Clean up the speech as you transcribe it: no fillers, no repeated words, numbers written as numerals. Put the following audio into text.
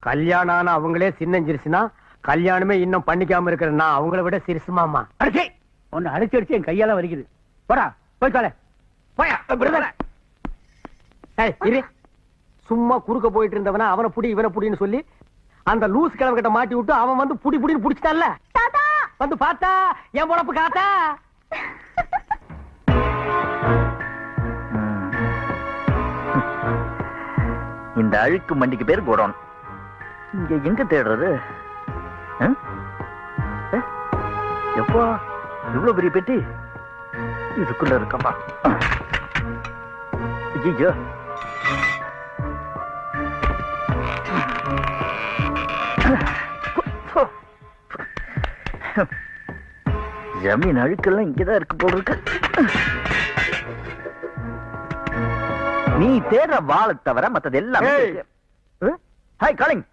கல்யாணம் ஆன அவங்களே சின்னஞ்சிருச்சுன்னா கல்யாணமே இன்னும் பண்ணிக்காம இருக்கிற நான் அவங்கள விட சிறுசுமாமா. அடிச்சே ஒன்னு அடிச்சு என் கையால வலிக்குது. போடா போய் தொலை. போயா விடுதலை. இரு. சும்மா குறுக்க போயிட்டு இருந்தவன அவனை புடி இவனை புடின்னு சொல்லி அந்த லூஸ் கிழமை கிட்ட மாட்டி விட்டு அவன் வந்து புடி புடின்னு புடிச்சிட்டான்ல. வந்து பார்த்தா என் பொழப்பு காத்தா. இந்த அழுக்கு மண்டிக்கு பேர் கோடவுன். இங்க எங்க தேடுறது? எப்போ இவ்வளவு பெரிய பெட்டி இதுக்குள்ள இருக்கப்பா. ஐயோ, ஜமீன் அழுக்கெல்லாம் இங்கதான் இருக்கு போல இருக்கு. நீ தேடுற வாழை தவிர மத்தது எல்லாமே. Hi calling,